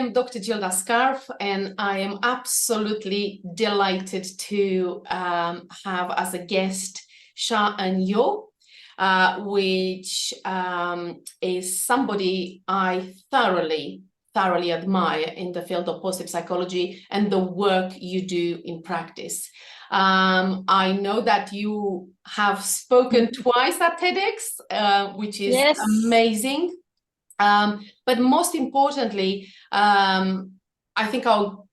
am Dr. Gilda Scarfe, and I am absolutely delighted to have as a guest Sha and Yeo, which is somebody I thoroughly admire in the field of positive psychology and the work you do in practice. I know that you have spoken twice at TEDx, which is amazing. But most importantly, I think our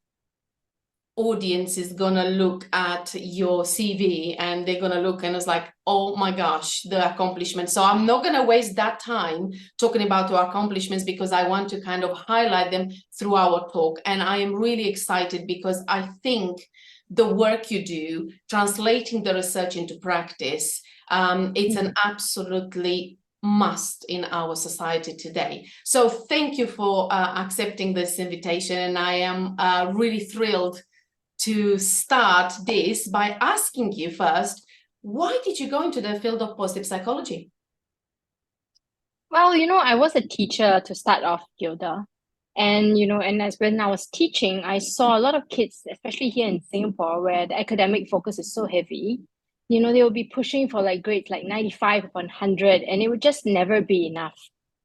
audience is gonna look at your CV and they're gonna look and it's like, oh my gosh, the accomplishments. So I'm not gonna waste that time talking about your accomplishments because I want to kind of highlight them through our talk. And I am really excited because I think the work you do, translating the research into practice, it's an absolutely must in our society today. So thank you for accepting this invitation, and I am really thrilled to start this by asking you first, why did you go into the field of positive psychology? Well, I was a teacher to start off, Gilda. And, and as when I was teaching, I saw a lot of kids, especially here in Singapore, where the academic focus is so heavy. They will be pushing for like grades like 95 upon 100, and it would just never be enough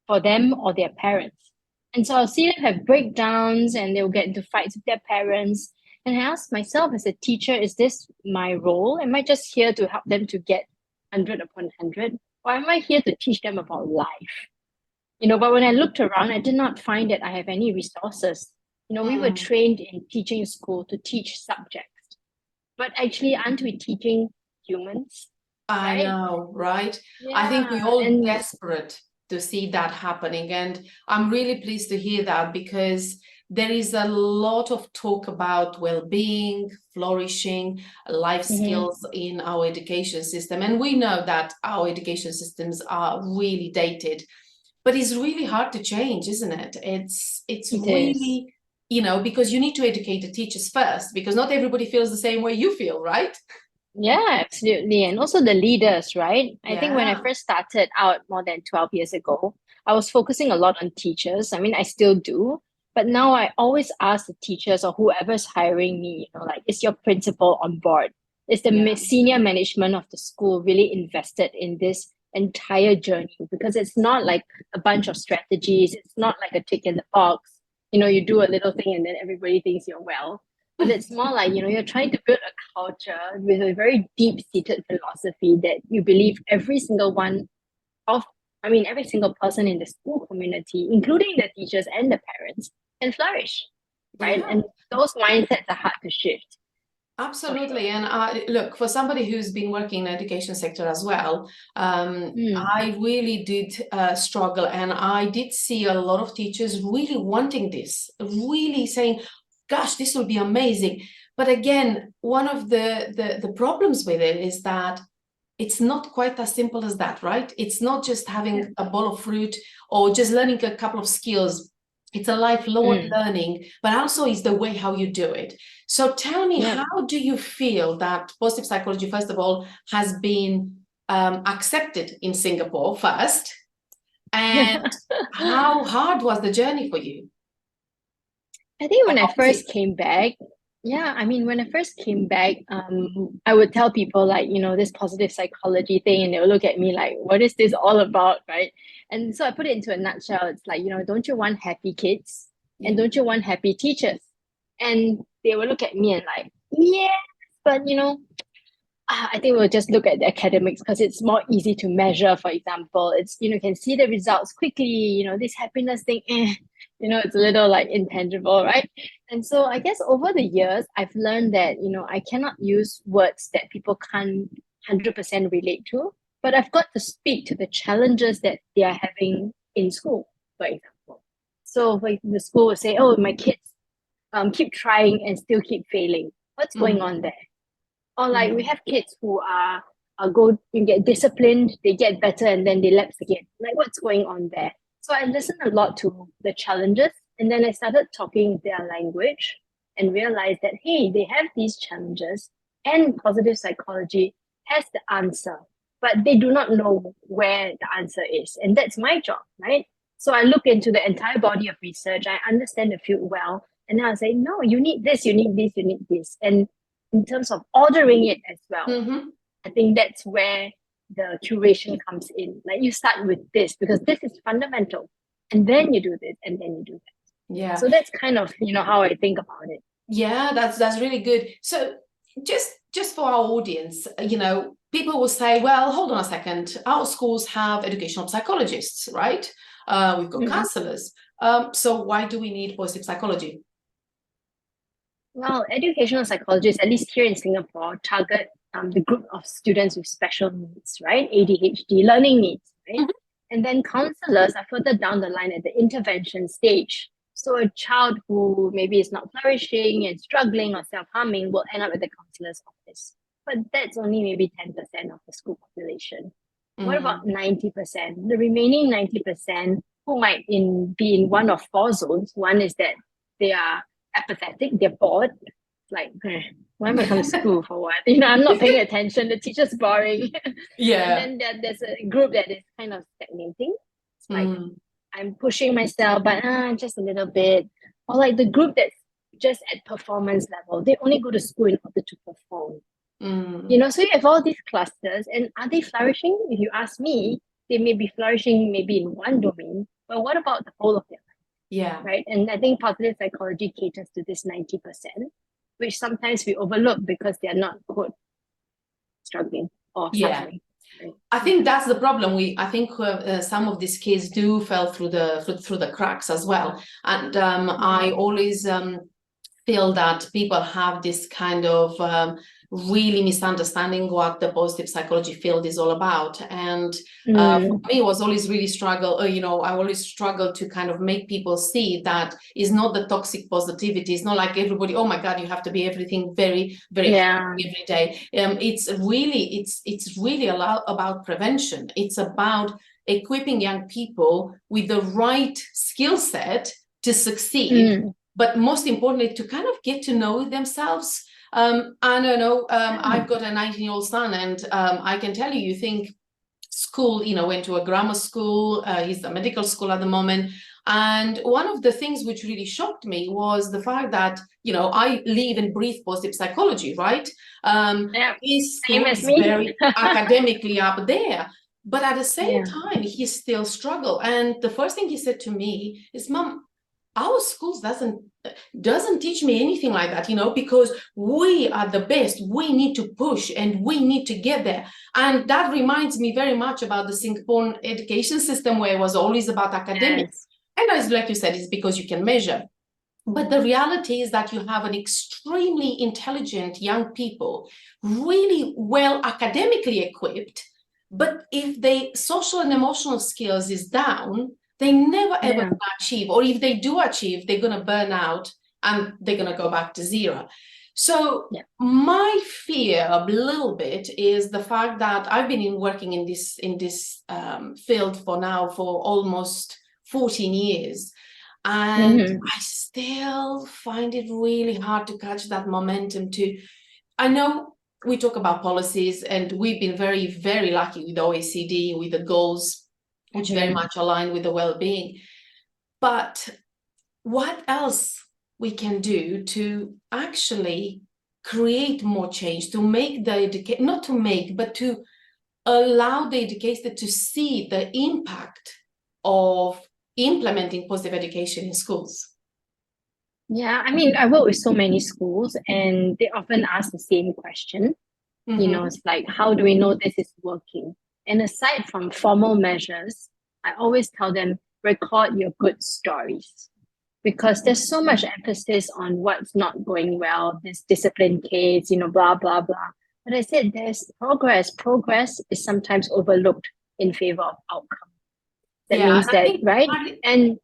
for them or their parents. And so I'll see them have breakdowns and they'll get into fights with their parents. And I ask myself as a teacher, is this my role? Am I just here to help them to get 100 upon 100? Or am I here to teach them about life? But when I looked around, I did not find that I have any resources. We were trained in teaching school to teach subjects, but actually, aren't we teaching humans? I know, right? Yeah. I think we're all desperate to see that happening. And I'm really pleased to hear that because there is a lot of talk about well-being, flourishing, life skills in our education system. And we know that our education systems are really dated. But it's really hard to change, isn't it? It's really, because you need to educate the teachers first, because not everybody feels the same way you feel, right? Yeah, absolutely. And also the leaders, right? I think when I first started out more than 12 years ago, I was focusing a lot on teachers. I mean, I still do. But now I always ask the teachers or whoever's hiring me, like, is your principal on board? Is the senior management of the school really invested in this entire journey? Because it's not like a bunch of strategies. It's not like a tick in the box. You do a little thing and then everybody thinks you're well. But it's more like, you're trying to build a culture with a very deep-seated philosophy that you believe every single every single person in the school community, including the teachers and the parents, can flourish, right? And those mindsets are hard to shift. Absolutely. And look, for somebody who's been working in the education sector as well, I really did struggle, and I did see a lot of teachers really wanting this, really saying, gosh, this will be amazing. But again, one of the problems with it is that it's not quite as simple as that, right? It's not just having a bowl of fruit or just learning a couple of skills. It's a lifelong learning, but also is the way how you do it. So tell me, how do you feel that positive psychology, first of all, has been accepted in Singapore first? And how hard was the journey for you? I think when I first came back, when I first came back, I would tell people like, this positive psychology thing, and they'll look at me like, what is this all about, right? And so I put it into a nutshell. It's like, don't you want happy kids? And don't you want happy teachers? And they will look at me and like, yes, but I think we'll just look at the academics because it's more easy to measure. For example, it's, you can see the results quickly, this happiness thing, it's a little like intangible, right? And so I guess over the years, I've learned that, I cannot use words that people can't 100% relate to, but I've got to speak to the challenges that they are having in school, for example. So like the school will say, oh, my kids keep trying and still keep failing. What's going on there? Or like we have kids who are get disciplined, they get better, and then they lapse again. Like what's going on there? So I listened a lot to the challenges, and then I started talking their language and realized that, hey, they have these challenges and positive psychology has the answer, but they do not know where the answer is. And that's my job, right? So I look into the entire body of research. I understand the field well. And then I say, no, you need this, you need this, you need this. And in terms of ordering it as well, Mm-hmm. I think that's where the curation comes in. Like you start with this because this is fundamental. And then you do this, and then you do that. Yeah. So that's kind of, how I think about it. Yeah, that's really good. So just for our audience, people will say, well, hold on a second, our schools have educational psychologists, right? We've got counselors. So why do we need positive psychology? Well, educational psychologists, at least here in Singapore, target the group of students with special needs, right? ADHD, learning needs, right? Mhm. And then counselors are further down the line at the intervention stage. So a child who maybe is not flourishing and struggling or self-harming will end up at the counselor's office. But that's only maybe 10% of the school population. What about 90%? The remaining 90% who might be in one of four zones. One is that they are apathetic, they're bored. Like, why am I coming to school for what? I'm not paying attention. The teacher's boring. Yeah. And then there's a group that is kind of stagnating. It's like I'm pushing myself, but just a little bit. Or like the group that's just at performance level. They only go to school in order to perform. So you have all these clusters, and are they flourishing? If you ask me, they may be flourishing maybe in one domain, but what about the whole of their life? Yeah. Right? And I think positive psychology caters to this 90%, which sometimes we overlook because they're not, quote, struggling or suffering. Right? I think that's the problem. I think some of these kids do fell through the cracks as well. And I always feel that people have this kind of really misunderstanding what the positive psychology field is all about. And for me, it was always really struggle. I always struggle to kind of make people see that it's not the toxic positivity. It's not like everybody, oh my God, you have to be everything very, very happy every day. It's really a lot about prevention. It's about equipping young people with the right skill set to succeed. But most importantly, to kind of get to know themselves. I don't know, I've got a 19-year-old son, and I can tell you, you think school, went to a grammar school, he's at medical school at the moment. And one of the things which really shocked me was the fact that, I live and breathe positive psychology, right? His school is very academically up there. But at the same time, he still struggled. And the first thing he said to me is, Mom, our schools doesn't teach me anything like that, because we are the best. We need to push and we need to get there. And that reminds me very much about the Singapore education system, where it was always about academics. And as like you said, it's because you can measure. But the reality is that you have an extremely intelligent young people, really well academically equipped. But if their social and emotional skills is down, they never ever gonna achieve, or if they do achieve, they're gonna burn out and they're gonna go back to zero. So my fear a little bit is the fact that I've been working in this field for almost 14 years, and I still find it really hard to catch that momentum. I know we talk about policies, and we've been very, very lucky with OECD, with the goals, which very much align with the well-being. But what else we can do to actually create more change, to make but to allow the educator to see the impact of implementing positive education in schools? Yeah, I mean, I work with so many schools, and they often ask the same question. It's like, how do we know this is working? And aside from formal measures, I always tell them, record your good stories, because there's so much emphasis on what's not going well, this discipline case, blah, blah, blah. But I said there's progress. Progress is sometimes overlooked in favor of outcome. That means that, right? And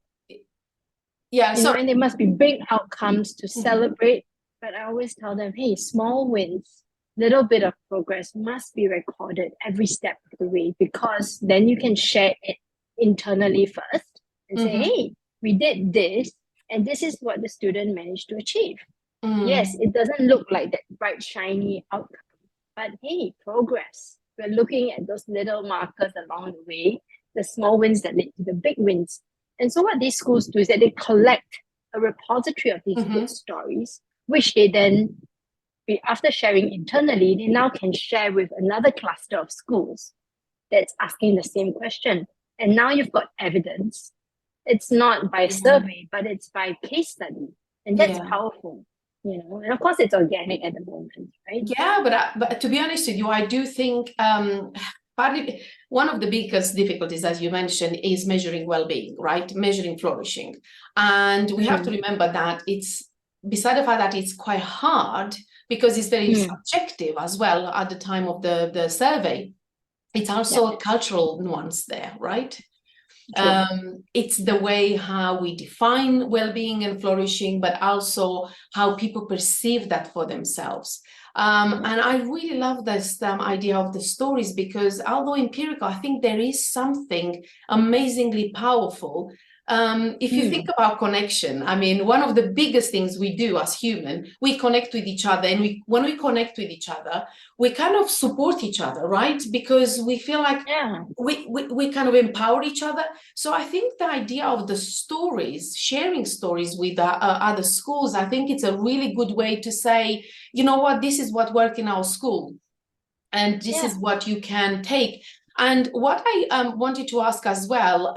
and there must be big outcomes to celebrate. But I always tell them, hey, small wins, little bit of progress must be recorded every step of the way, because then you can share it internally first and say, hey, we did this, and this is what the student managed to achieve. Yes, it doesn't look like that bright, shiny outcome, but hey, progress. We're looking at those little markers along the way, the small wins that lead to the big wins. And so what these schools do is that they collect a repository of these good stories, which they then, after sharing internally, they now can share with another cluster of schools that's asking the same question. And now you've got evidence. It's not by survey, but it's by case study. And that's powerful, you know. And of course, it's organic at the moment, right? Yeah, but to be honest with you, I do think partly one of the biggest difficulties, as you mentioned, is measuring well-being, right? Measuring flourishing. And we have to remember that it's, beside the fact that it's quite hard, because it's very subjective as well at the time of the survey, it's also a cultural nuance there, right? It's the way how we define well-being and flourishing, but also how people perceive that for themselves. And I really love this idea of the stories, because although empirical, I think there is something amazingly powerful. If you think about connection, I mean, one of the biggest things we do as human, we connect with each other, and when we connect with each other, we kind of support each other, right? Because we feel like we kind of empower each other. So I think the idea of the stories, sharing stories with other schools, I think it's a really good way to say, you know what, this is what worked in our school, and this is what you can take. And what I wanted to ask as well,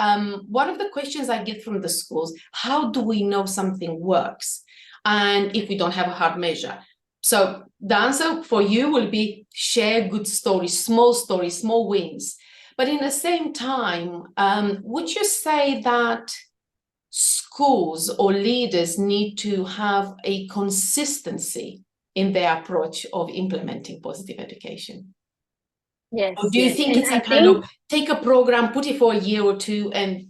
one of the questions I get from the schools, how do we know something works? And if we don't have a hard measure. So the answer for you will be share good stories, small wins. But in the same time, would you say that schools or leaders need to have a consistency in their approach of implementing positive education? Yes. Or do you think it's a kind of take a program, put it for a year or two, and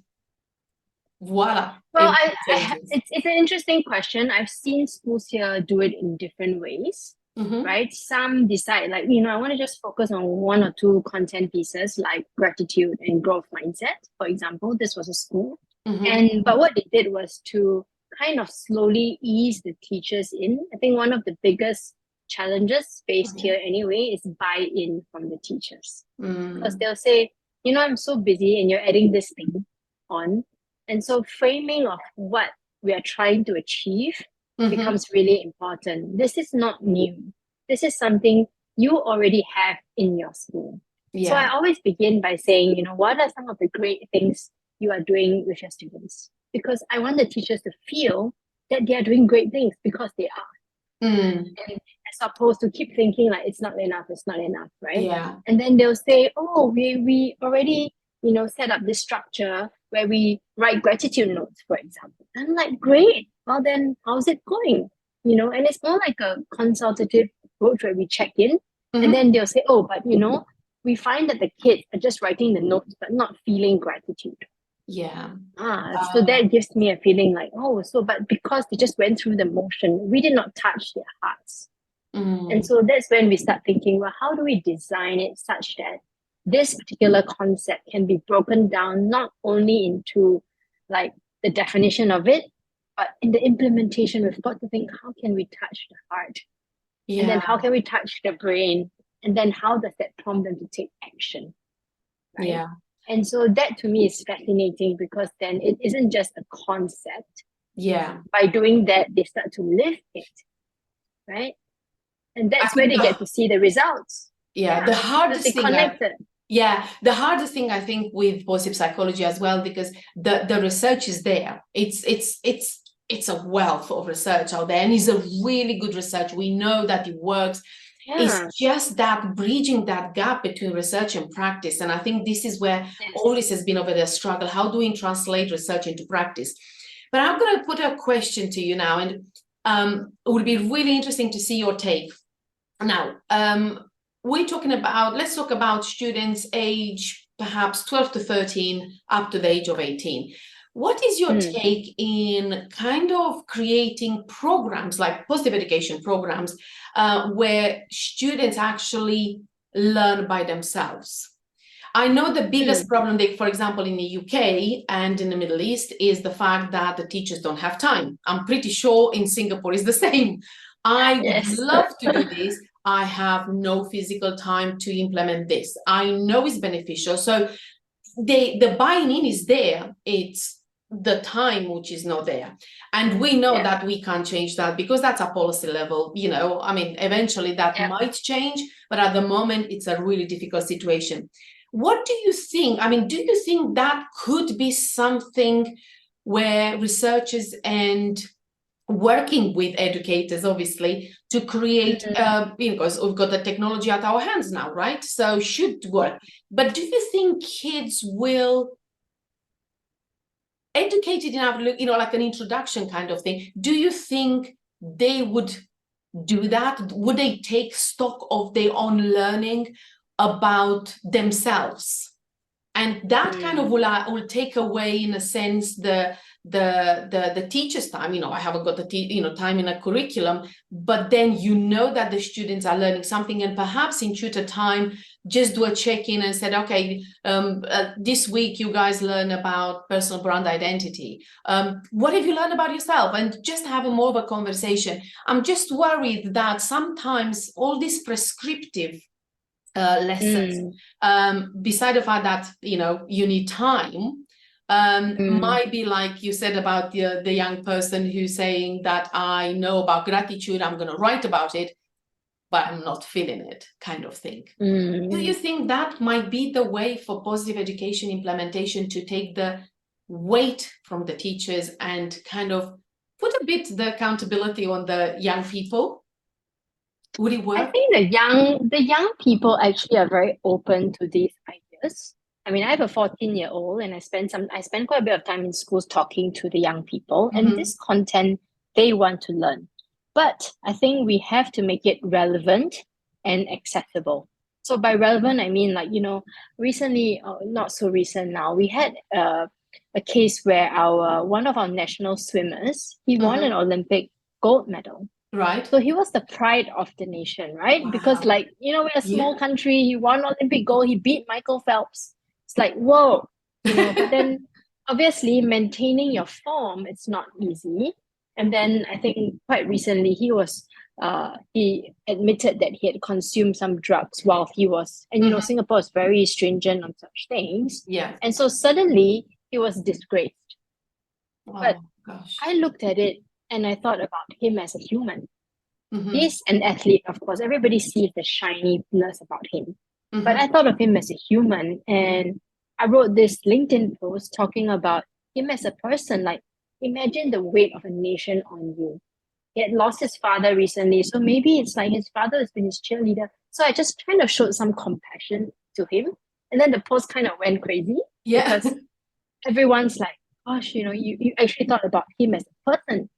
voila? Well, it's an interesting question. I've seen schools here do it in different ways, right? Some decide, like, you know, I want to just focus on one or two content pieces like gratitude and growth mindset, for example. This was a school. But what they did was to kind of slowly ease the teachers in. I think one of the biggest challenges faced here anyway is buy-in from the teachers, because they'll say, you know, I'm so busy and you're adding this thing on. And so framing of what we are trying to achieve becomes really important. This is not new. This is something you already have in your school. So I always begin by saying, you know, what are some of the great things you are doing with your students? Because I want the teachers to feel that they are doing great things, because they are. And as opposed to keep thinking like it's not enough, right? And then they'll say, oh, we already, you know, set up this structure where we write gratitude notes, for example. I'm like, great. Well, then how's it going? You know, and it's more like a consultative approach where we check in, and then they'll say, oh, but you know, we find that the kids are just writing the notes but not feeling gratitude. So that gives me a feeling like, oh, so but because they just went through the motion, we did not touch their hearts. And so that's when we start thinking, well, how do we design it such that this particular concept can be broken down not only into like the definition of it, but in the implementation, we've got to think, how can we touch the heart? And then how can we touch the brain? And then how does that prompt them to take action? Right? And so that to me is fascinating, because then it isn't just a concept. By doing that, they start to live it, right? And that's where they get to see the results. The hardest thing. The hardest thing I think with positive psychology as well, because the research is there. It's a wealth of research out there, and it's a really good research. We know that it works. It's just that bridging that gap between research and practice. And I think this is where always has been over the struggle. How do we translate research into practice? But I'm going to put a question to you now, and it would be really interesting to see your take. Now, let's talk about students age perhaps 12 to 13 up to the age of 18. What is your take in kind of creating programs like positive education programs where students actually learn by themselves? I know the biggest problem, for example, in the UK and in the Middle East is the fact that the teachers don't have time. I'm pretty sure in Singapore is the same. I would love to do this. I have no physical time to implement this. I know it's beneficial. So the buy-in is there. the time which is not there. And we know that we can't change that because that's a policy level, you know, I mean, eventually that might change, but at the moment it's a really difficult situation. What do you think? I mean, do you think that could be something where researchers and working with educators, obviously, to create, because we've got the technology at our hands now, right? So should work. But do you think kids will, educated enough, you know, like an introduction kind of thing, do you think they would do that? Would they take stock of their own learning about themselves? And that kind of will take away, in a sense, the teacher's time. You know, I haven't got the time in a curriculum, but then you know that the students are learning something, and perhaps in tutor time, just do a check-in and said, okay, this week you guys learn about personal brand identity. What have you learned about yourself? And just have a more of a conversation. I'm just worried that sometimes all these prescriptive lessons, beside the fact that, you know, you need time, might be like you said about the young person who's saying that I know about gratitude, I'm going to write about it, but I'm not feeling it, kind of thing. Do you think that might be the way for positive education implementation to take the weight from the teachers and kind of put a bit the accountability on the young people? Would it work? I think the young people actually are very open to these ideas. I mean, I have a 14-year-old and I spend quite a bit of time in schools talking to the young people, and this content they want to learn. But I think we have to make it relevant and accessible. So by relevant, I mean, like, you know, recently, not so recent now, we had a case where one of our national swimmers, he won an Olympic gold medal. Right. So he was the pride of the nation, right? Wow. Because, like, you know, we're a small country, he won Olympic gold, he beat Michael Phelps. It's like, whoa, you know, but then obviously maintaining your form, it's not easy. And then I think quite recently he admitted that he had consumed some drugs while he was, and you know, Singapore is very stringent on such things. Yeah. And so suddenly he was disgraced. Oh, but gosh. I looked at it and I thought about him as a human. He's an athlete, of course. Everybody sees the shininess about him. But I thought of him as a human, and I wrote this LinkedIn post talking about him as a person. Like, imagine the weight of a nation on you. He had lost his father recently, so maybe it's like his father has been his cheerleader. So I just kind of showed some compassion to him. And then the post kind of went crazy. Yeah. Because everyone's like, gosh, you know, you actually thought about him as a person.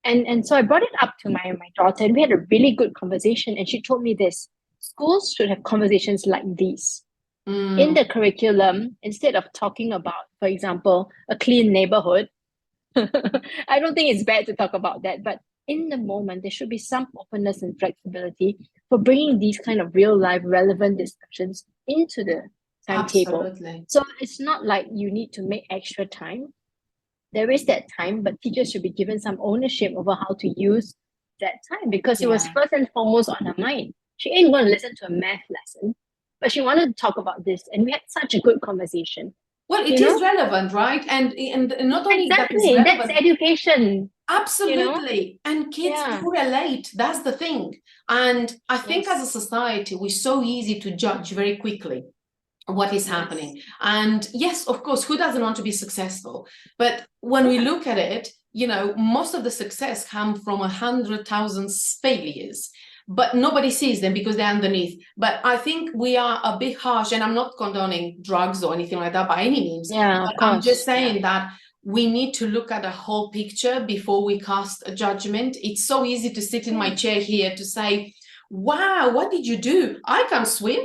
And so I brought it up to my daughter, and we had a really good conversation. And she told me this: schools should have conversations like these in the curriculum, instead of talking about, for example, a clean neighborhood. I don't think it's bad to talk about that, but in the moment, there should be some openness and flexibility for bringing these kind of real life relevant discussions into the timetable. Absolutely. So it's not like you need to make extra time. There is that time, but teachers should be given some ownership over how to use that time, because it was first and foremost on her mind. She ain't going to listen to a math lesson, but she wanted to talk about this, and we had such a good conversation. Well, it is relevant, right? And not only that it's relevant, that's education. Absolutely. And kids correlate. That's the thing. And I think as a society, we're so easy to judge very quickly what is happening. And yes, of course, who doesn't want to be successful? But when we look at it, you know, most of the success come from 100,000 failures, but nobody sees them because they're underneath. But I think we are a bit harsh, and I'm not condoning drugs or anything like that by any means. But I'm just saying that we need to look at the whole picture before we cast a judgment. It's so easy to sit in my chair here to say, wow, what did you do? I can't swim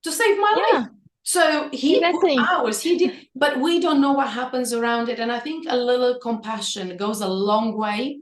to save my life. So he put hours, he did, but we don't know what happens around it. And I think a little compassion goes a long way,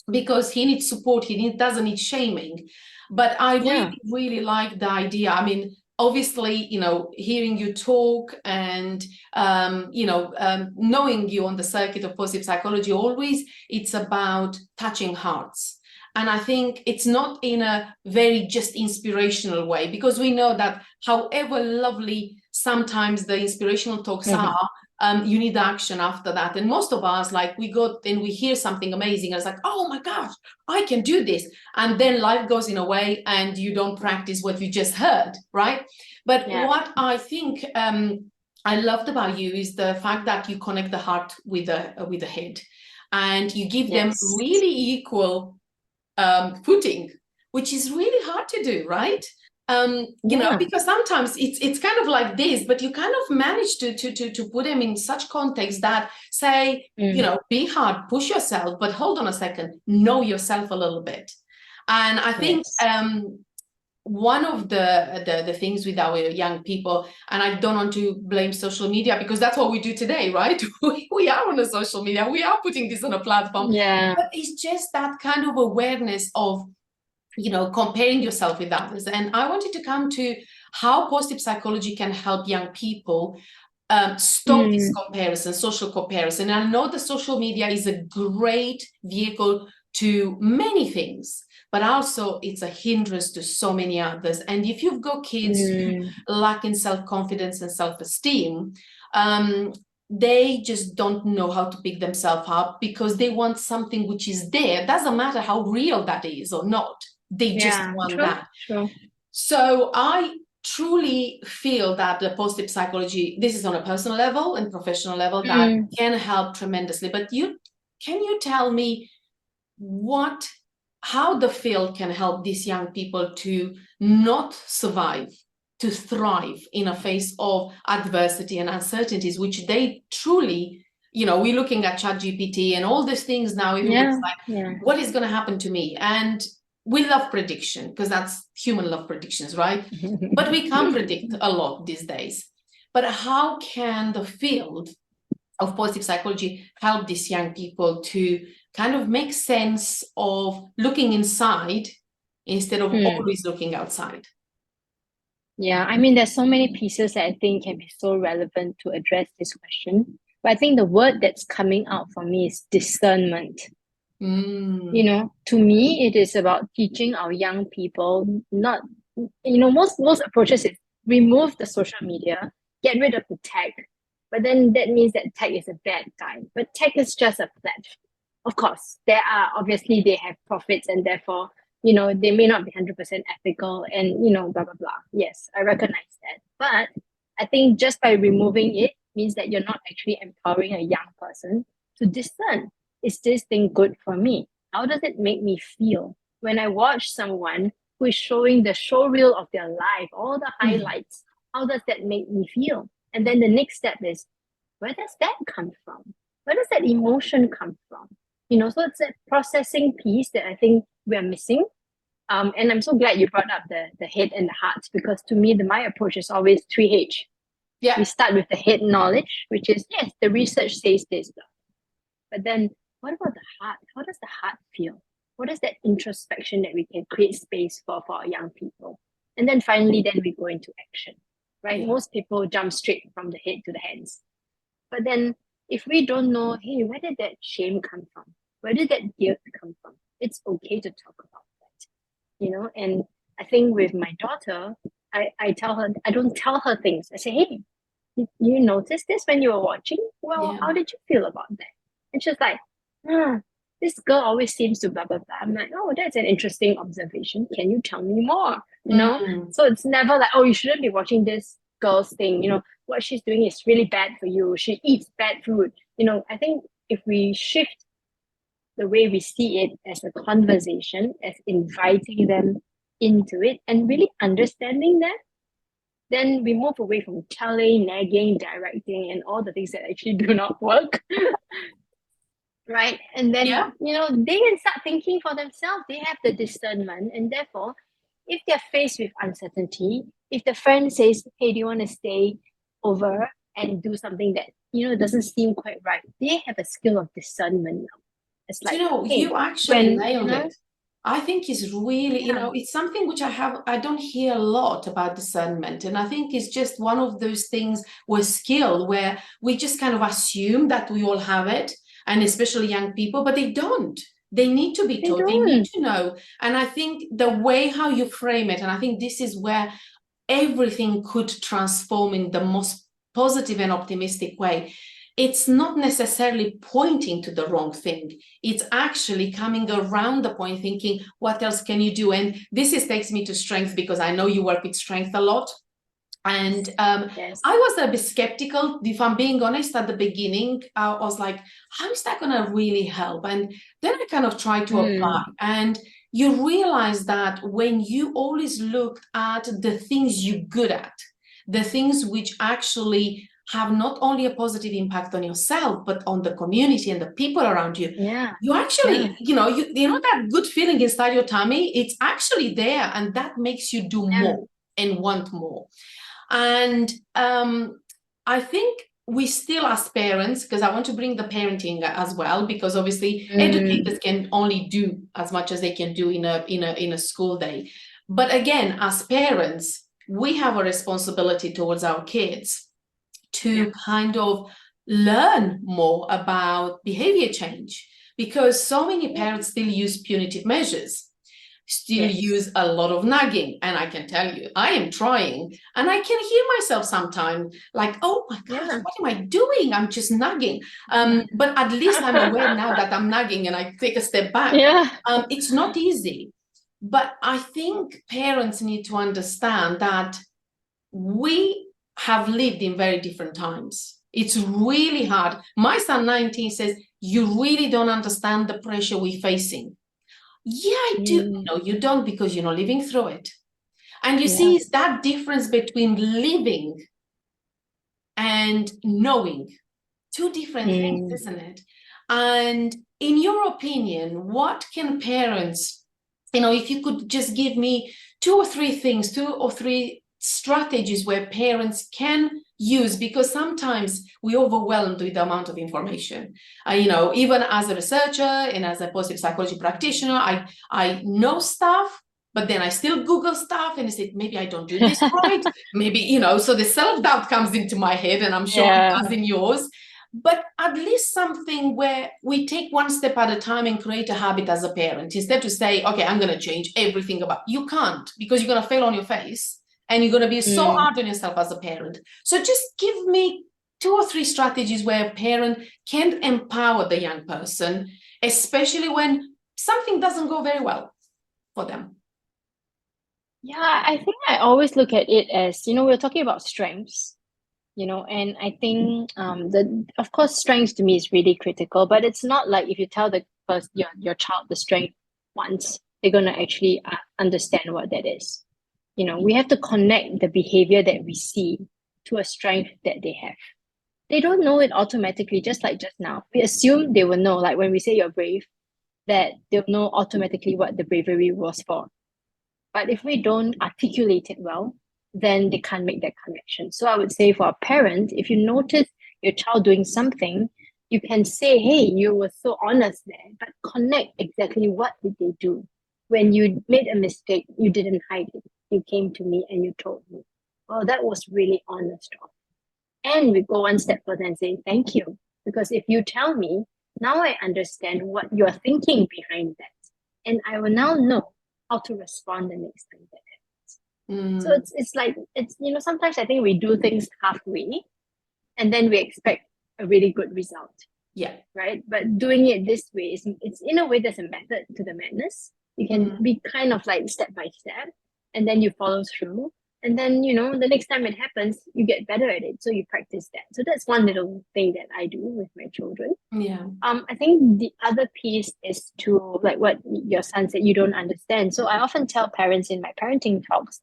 because he needs support, doesn't need shaming. But I really, really like the idea. I mean, obviously, you know, hearing you talk and, knowing you on the circuit of positive psychology, always it's about touching hearts. And I think it's not in a very just inspirational way, because we know that however lovely sometimes the inspirational talks are, you need action after that. And most of us, like, we go and we hear something amazing, and it's like, oh my gosh, I can do this. And then life goes in a way and you don't practice what you just heard, right? But what I think I loved about you is the fact that you connect the heart with the head, and you give them really equal footing, which is really hard to do, right? You know, because sometimes it's kind of like this, but you kind of manage to put them in such context that say, you know, be hard, push yourself, but hold on a second, know yourself a little bit. And I think one of the things with our young people, and I don't want to blame social media because that's what we do today, right? We are on a social media, we are putting this on a platform, but it's just that kind of awareness of, you know, comparing yourself with others. And I wanted to come to how positive psychology can help young people stop this comparison, social comparison. And I know the social media is a great vehicle to many things, but also it's a hindrance to so many others. And if you've got kids who lack in self-confidence and self-esteem, they just don't know how to pick themselves up because they want something which is there. Doesn't matter how real that is or not. They just want that. So I truly feel that the positive psychology, this is on a personal level and professional level, that can help tremendously. But can you tell me how the field can help these young people to not survive, to thrive in a face of adversity and uncertainties, which they truly, you know, we're looking at ChatGPT and all these things now. Everybody's like, what is going to happen to me? And we love prediction because that's human love predictions, right? But we can't predict a lot these days. But how can the field of positive psychology help these young people to kind of make sense of looking inside instead of always looking outside? Yeah, I mean, there's so many pieces that I think can be so relevant to address this question. But I think the word that's coming out for me is discernment. You know, to me, it is about teaching our young people not, you know, most approaches is remove the social media, get rid of the tech. But then that means that tech is a bad guy. But tech is just a platform. Of course, obviously they have profits and therefore, you know, they may not be 100% ethical and, you know, blah, blah, blah. Yes, I recognize that. But I think just by removing it means that you're not actually empowering a young person to discern, is this thing good for me? How does it make me feel? When I watch someone who is showing the showreel of their life, all the highlights, how does that make me feel? And then the next step is, where does that come from? Where does that emotion come from? You know, so it's a processing piece that I think we're missing. And I'm so glad you brought up the head and the heart, because to me, my approach is always 3H. Yeah. We start with the head knowledge, which is, yes, the research says this. But then what about the heart? How does the heart feel? What is that introspection that we can create space for our young people? And then finally, then we go into action, right? Yeah. Most people jump straight from the head to the hands. But then if we don't know, hey, where did that shame come from? Where did that guilt come from? It's okay to talk about that, you know? And I think with my daughter, I tell her, I don't tell her things. I say, hey, you noticed this when you were watching? Well, how did you feel about that? And she's like, this girl always seems to blah, blah, blah. I'm like, oh, that's an interesting observation. Can you tell me more? You know? So it's never like, oh, you shouldn't be watching this girl's thing. You know, what she's doing is really bad for you. She eats bad food. You know, I think if we shift the way we see it as a conversation, as inviting them into it and really understanding that, then we move away from telling, nagging, directing, and all the things that actually do not work. Right? And then, you know, they can start thinking for themselves. They have the discernment. And therefore, if they're faced with uncertainty, if the friend says, hey, do you want to stay over and do something that, you know, doesn't seem quite right, they have a skill of discernment now. It's like, you know, you actually nailed it. I think it's really, you know, it's something which I don't hear a lot about discernment. And I think it's just one of those things where skill, where we just kind of assume that we all have it, and especially young people, but they don't. They need to be taught, they need to know. And I think the way how you frame it, and I think this is where everything could transform in the most positive and optimistic way, it's not necessarily pointing to the wrong thing. It's actually coming around the point, thinking, what else can you do? And takes me to strength, because I know you work with strength a lot. And Yes. I was a bit skeptical, if I'm being honest, at the beginning. I was like, how is that going to really help? And then I kind of tried to apply. And you realize that when you always look at the things you're good at, the things which actually have not only a positive impact on yourself, but on the community and the people around you, you actually, you know that good feeling inside your tummy, it's actually there, and that makes you do more and want more. And I think we still, as parents, because I want to bring the parenting as well, because obviously educators can only do as much as they can do in a school day. But again, as parents, we have a responsibility towards our kids to kind of learn more about behavior change, because so many parents still use punitive measures, still use a lot of nagging. And I can tell you, I am trying, and I can hear myself sometimes like, oh my gosh, what am I doing? I'm just nagging. But at least I'm aware now that I'm nagging, and I take a step back. It's not easy. But I think parents need to understand that we have lived in very different times. It's really hard. My son, 19, says, you really don't understand the pressure we're facing. Yeah, I do. No, you don't, because you're not living through it. And you see, it's that difference between living and knowing. Two different things, isn't it? And in your opinion, what can parents, if you could just give me two or three strategies where parents can use, because sometimes we're overwhelmed with the amount of information. Even as a researcher and as a positive psychology practitioner, I know stuff, but then I still Google stuff and I say, maybe I don't do this right. Maybe, so the self-doubt comes into my head, and I'm sure it does in yours. But at least something where we take one step at a time and create a habit as a parent, instead to say, okay, I'm going to change everything about. You can't, because you're going to fail on your face. And you're going to be so hard on yourself as a parent. So just give me two or three strategies where a parent can empower the young person, especially when something doesn't go very well for them. Yeah, I think I always look at it as, we're talking about strengths, and I think of course, strengths to me is really critical, but it's not like if you tell your child the strength once, they're going to actually understand what that is. We have to connect the behavior that we see to a strength that they have. They don't know it automatically, just like just now. We assume they will know, like when we say you're brave, that they'll know automatically what the bravery was for. But if we don't articulate it well, then they can't make that connection. So I would say for a parent, if you notice your child doing something, you can say, hey, you were so honest there, but connect exactly what did they do. When you made a mistake, you didn't hide it. You came to me and you told me, well, that was really honest. And we go one step further and say, thank you. Because if you tell me, now I understand what you're thinking behind that. And I will now know how to respond the next time that happens. So it's like, sometimes I think we do things halfway and then we expect a really good result. Yeah. Right? But doing it this way, it's in a way, there's a method to the madness. You can be kind of like step by step, and then you follow through. And then, the next time it happens, you get better at it. So you practice that. So that's one little thing that I do with my children. Yeah. I think the other piece is to, like what your son said, you don't understand. So I often tell parents in my parenting talks,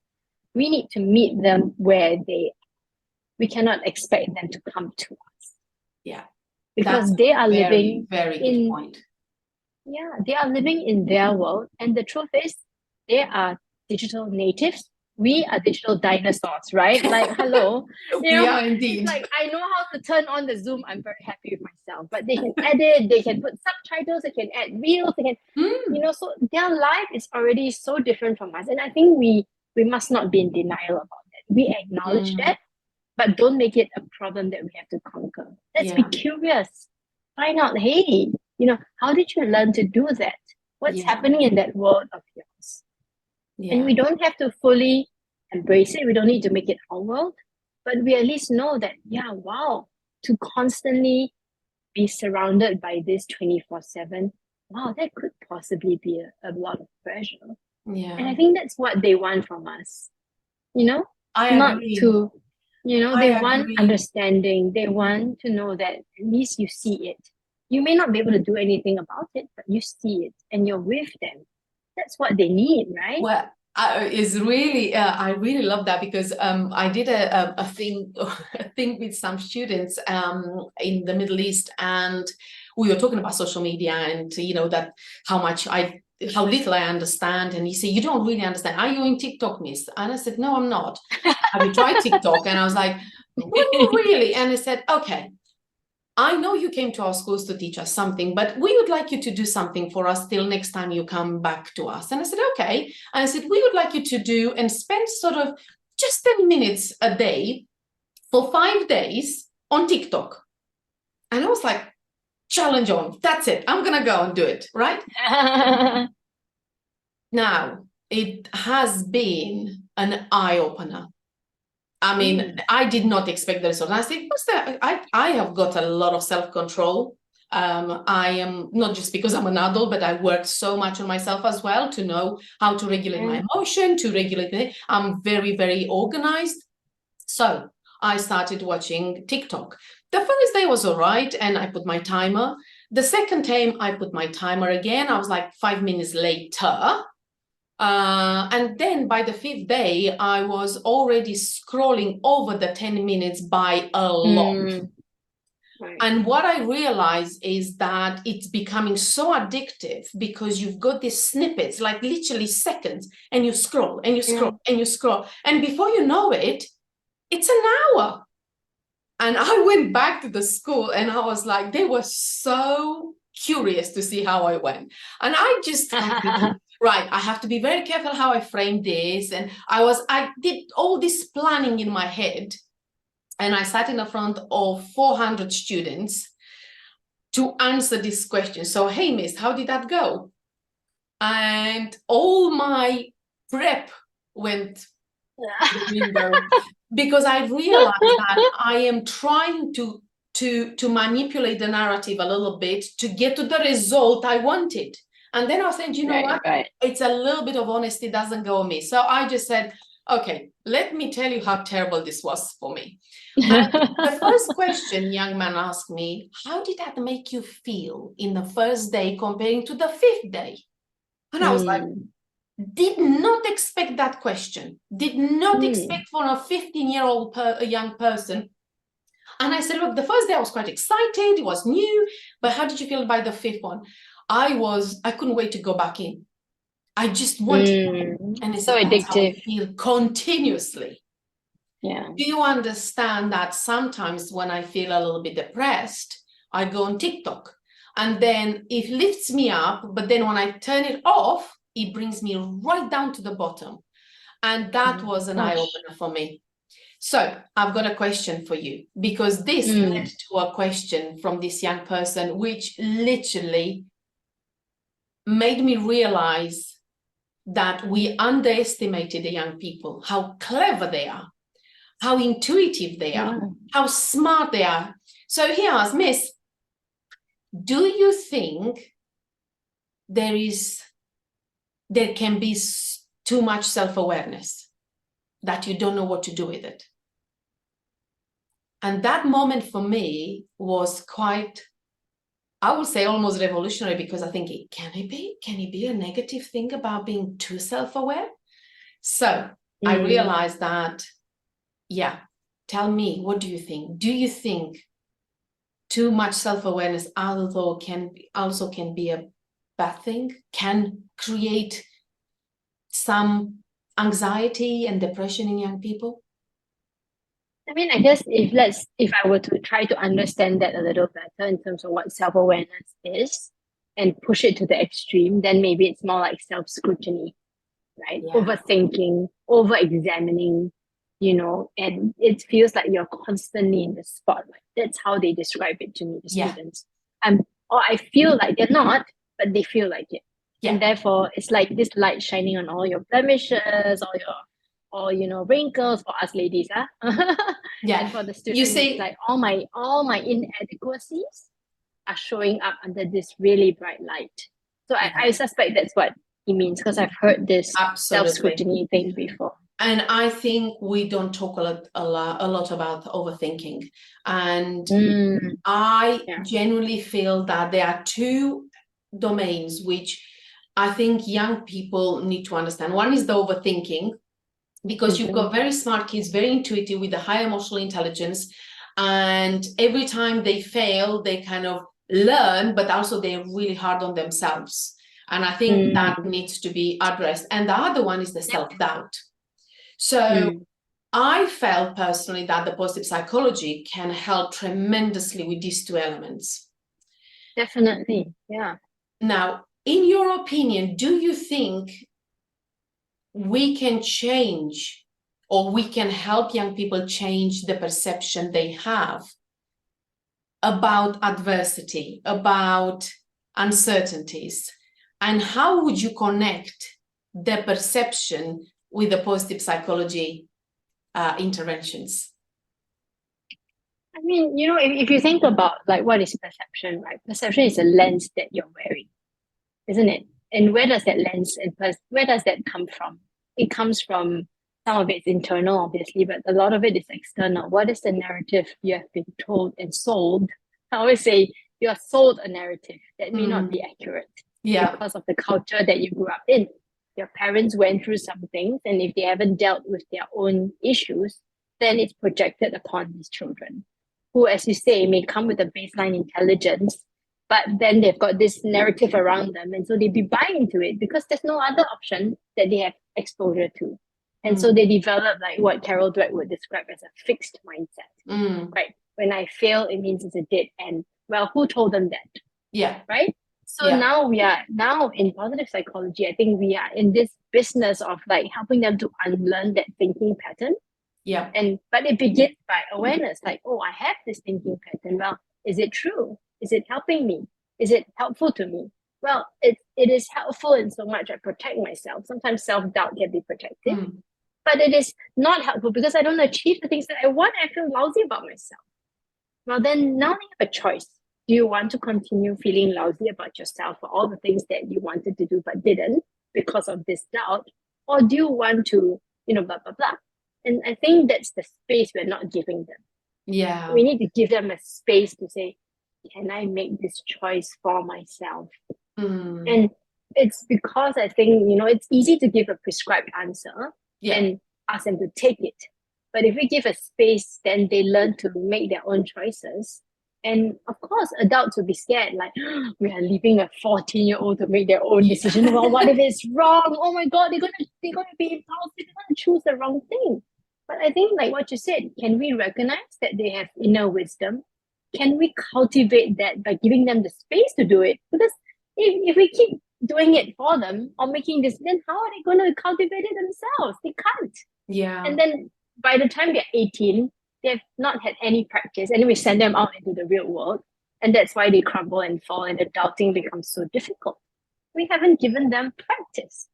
we need to meet them where they are. We cannot expect them to come to us. Yeah. Because that's they are living very good point. Yeah, they are living in their world. And the truth is, they are digital natives. We are digital dinosaurs, right? Like, hello. We are indeed. Like, I know how to turn on the Zoom. I'm very happy with myself. But they can edit, they can put subtitles, they can add reels, they can, so their life is already so different from us. And I think we must not be in denial about that. We acknowledge that, but don't make it a problem that we have to conquer. Let's be curious. Find out, hey, how did you learn to do that? What's happening in that world of yours? And we don't have to fully embrace it. We don't need to make it our world, but we at least know that, yeah, wow, to constantly be surrounded by this 24/7, wow, that could possibly be a lot of pressure. And I Yeah, think that's what they want from us, you know, I not agree. to, I they want agree. understanding. They want to know that at least you see it. You may not be able to do anything about it, but you see it and you're with them. That's what they need, right? Well, is really I really love that because I did a thing a thing with some students in the Middle East, and we were talking about social media and that how little I understand. And he said, "You don't really understand. Are you in TikTok, miss?" And I said, "No, I'm not. Have you tried TikTok?" And I was like, "Well, not really." And he said, "Okay, I know you came to our schools to teach us something, but we would like you to do something for us till next time you come back to us." And I said, "Okay." And I said, "We would like you to do and spend sort of just 10 minutes a day for 5 days on TikTok." And I was like, challenge on. That's it. I'm going to go and do it. Right now, it has been an eye opener. I mean, I did not expect the result. And I said, what's that? I have got a lot of self-control. I am not just because I'm an adult, but I worked so much on myself as well to know how to regulate my emotion, to regulate it. I'm very, very organized. So I started watching TikTok. The first day was all right, and I put my timer. The second time I put my timer again, I was like 5 minutes later. And then by the fifth day, I was already scrolling over the 10 minutes by a lot. Right. And what I realized is that it's becoming so addictive because you've got these snippets, like literally seconds, and you scroll and you scroll and you scroll. And before you know it, it's an hour. And I went back to the school and I was like, they were so curious to see how I went. And I just right, I have to be very careful how I frame this. And I did all this planning in my head. And I sat in the front of 400 students to answer this question. So, hey, miss, how did that go? And all my prep went to the window because I realized that I am trying to manipulate the narrative a little bit to get to the result I wanted. And then I said, you know what? It's a little bit of honesty doesn't go me. So I just said, okay, let me tell you how terrible this was for me. And the first question young man asked me, how did that make you feel in the first day comparing to the fifth day? And I was like, did not expect that question, did not expect for a 15-year-old young person. And I said, look, the first day I was quite excited, it was new, but how did you feel by the fifth one? I couldn't wait to go back in. I just wanted, and it's so that's how I addictive. feel continuously. Yeah. Do you understand that sometimes when I feel a little bit depressed, I go on TikTok and then it lifts me up, but then when I turn it off, it brings me right down to the bottom. And that was an eye-opener for me. So I've got a question for you, because this led to a question from this young person, which literally made me realize that we underestimated the young people, how clever they are, how intuitive they are, how smart they are. So he asked, Miss, do you think there can be too much self-awareness that you don't know what to do with it? And that moment for me was quite, I would say, almost revolutionary, because I think, can it be a negative thing about being too self-aware? So I realized that, yeah, tell me, what do you think? Do you think too much self-awareness also can be a bad thing, can create some anxiety and depression in young people? I mean, I guess if I were to try to understand that a little better in terms of what self-awareness is and push it to the extreme, then maybe it's more like self-scrutiny, right? Yeah. Overthinking, over-examining, and it feels like you're constantly in the spotlight. That's how they describe it to me, the students. Or I feel like they're not, but they feel like it. Yeah. And therefore, it's like this light shining on all your blemishes, all your wrinkles for us ladies, Yeah. And for the You student, see, it's like all my inadequacies are showing up under this really bright light. So I suspect that's what he means, because I've heard this absolutely. self-scrutiny thing before. And I think we don't talk a lot about overthinking. And I genuinely feel that there are two domains which I think young people need to understand. One is the overthinking, because you've got very smart kids, very intuitive with a high emotional intelligence. And every time they fail, they kind of learn, but also they're really hard on themselves. And I think that needs to be addressed. And the other one is the self-doubt. So I felt personally that the positive psychology can help tremendously with these two elements. Definitely, yeah. Now, in your opinion, do you think we can change, or we can help young people change the perception they have about adversity, about uncertainties? And how would you connect the perception with the positive psychology interventions? I mean, you know, if you think about like what is perception, right? Perception is a lens that you're wearing, isn't it? And where does that lens and where does that come from? It comes from, some of it's internal, obviously, but a lot of it is external. What is the narrative you have been told and sold? I always say you are sold a narrative that may not be accurate because of the culture that you grew up in. Your parents went through some things, and if they haven't dealt with their own issues, then it's projected upon these children, who, as you say, may come with a baseline intelligence, but then they've got this narrative around them, and so they be buying into it because there's no other option that they have exposure to. And so they develop like what Carol Dweck would describe as a fixed mindset, right? When I fail, it means it's a dead end. Well, who told them that? Yeah. Right? So now in positive psychology, I think we are in this business of like helping them to unlearn that thinking pattern. Yeah. But it begins by awareness, like, oh, I have this thinking pattern. Well, is it true? Is it helping me? Is it helpful to me? Well, it is helpful in so much I protect myself. Sometimes self-doubt can be protective, but it is not helpful because I don't achieve the things that I want. I feel lousy about myself. Well, then now you have a choice. Do you want to continue feeling lousy about yourself for all the things that you wanted to do but didn't because of this doubt? Or do you want to, blah, blah, blah? And I think that's the space we're not giving them. Yeah. We need to give them a space to say, can I make this choice for myself? And it's because I think, it's easy to give a prescribed answer and ask them to take it. But if we give a space, then they learn to make their own choices. And of course, adults will be scared, like, we are leaving a 14-year-old to make their own decision. Well, what if it's wrong? Oh my God, they're gonna be impulsive, they're gonna choose the wrong thing. But I think, like what you said, can we recognize that they have inner wisdom? Can we cultivate that by giving them the space to do it? Because if we keep doing it for them or making this, then how are they going to cultivate it themselves? They can't. Yeah. And then by the time they're 18, they've not had any practice. And then we send them out into the real world. And that's why they crumble and fall, and adulting becomes so difficult. We haven't given them practice.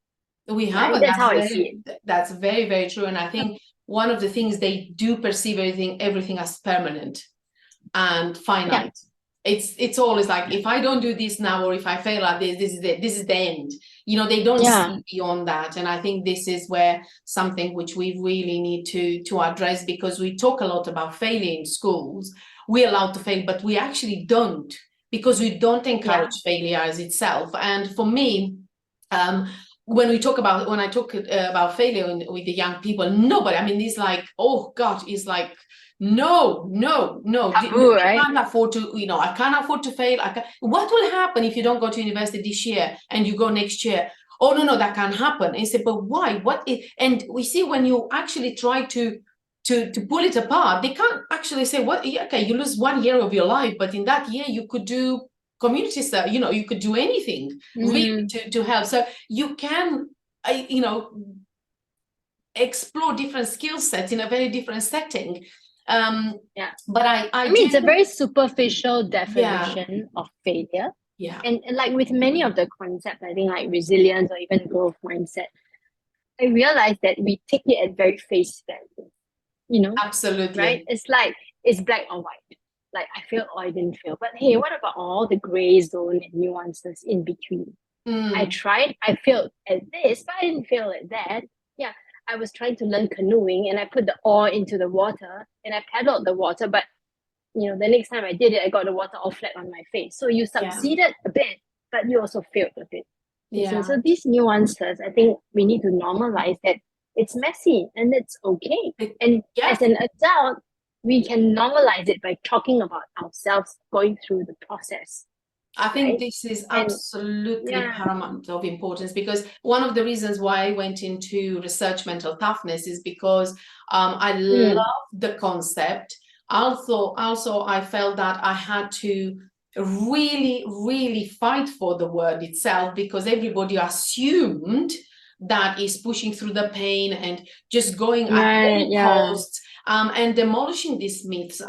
We haven't. That's how I see it. That's very, very true. And I think one of the things, they do perceive everything as permanent and finite. It's always like, if I don't do this now, or if I fail at this is the end. They don't see beyond that. And I think this is where something which we really need to address, because we talk a lot about failure in schools. We're allowed to fail, but we actually don't, because we don't encourage failure as itself. And for me, when I talk about failure with the young people, nobody, it's like, oh God, it's like, no. Taboo, right? I can't afford to, I can't afford to fail. What will happen if you don't go to university this year and you go next year? Oh, no, that can't happen. And say, but why? And we see, when you actually try to pull it apart, they can't actually say, okay, you lose 1 year of your life, but in that year you could do community stuff, you could do anything really to help. So you can, explore different skill sets in a very different setting. But I mean, it's a very superficial definition of failure. And like with many of the concepts, I think like resilience or even growth mindset, I realized that we take it at very face value. you know, Absolutely. right? It's like, it's black or white. Like, I failed or I didn't fail. But hey, what about all the gray zone and nuances in between? I tried, I failed at this, but I didn't fail at that. Yeah, I was trying to learn canoeing and I put the oar into the water and I paddled the water, but you know, the next time I did it, I got the water all flat on my face. So you Yeah. succeeded a bit, but you also failed a bit. Yeah. So these nuances, I think we need to normalize that it's messy and it's okay. And Yeah. as an adult, we can normalize it by talking about ourselves going through the process. I think right? this is And absolutely yeah, paramount of importance, because one of the reasons why I went into research mental toughness is because I love the concept. Also, I felt that I had to really, really fight for the word itself, because everybody assumed that is pushing through the pain and just going at all costs, and demolishing these myths.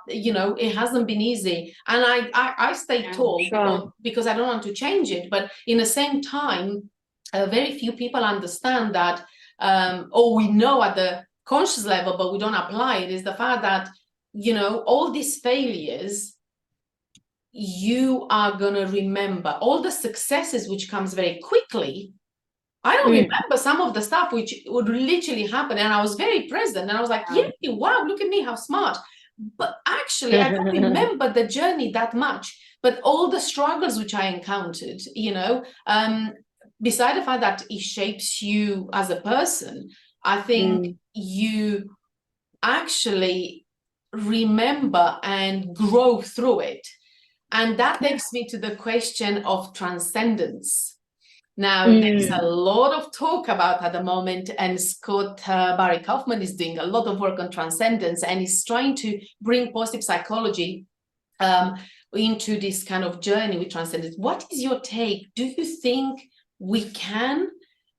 You know, it hasn't been easy, and I stay told, because I don't want to change it, but in the same time, very few people understand that, or we know at the conscious level, but we don't apply it, is the fact that, you know, all these failures, you are going to remember all the successes, which comes very quickly. I don't remember some of the stuff which would literally happen, and I was very present, and I was like, yeah, wow, look at me, how smart. But actually, I don't remember the journey that much, but all the struggles which I encountered, you know, beside the fact that it shapes you as a person, I think you actually remember and grow through it. And that takes me to the question of transcendence. Now, there's a lot of talk about at the moment, and Scott Barry Kaufman is doing a lot of work on transcendence, and he's trying to bring positive psychology into this kind of journey with transcendence. What is your take? Do you think we can?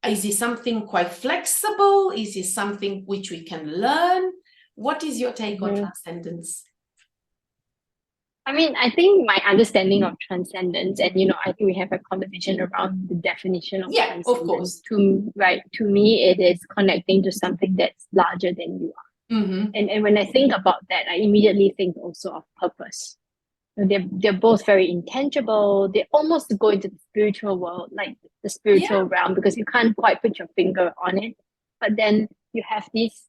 Is it something quite flexible? Is it something which we can learn? What is your take on transcendence? I mean, I think my understanding of transcendence, and you know, I think we have a conversation around the definition of transcendence. Of course. To me, it is connecting to something that's larger than you are. And when I think about that, I immediately think also of purpose. They're both very intangible. They almost go into the spiritual world, like the spiritual realm, because you can't quite put your finger on it. But then you have these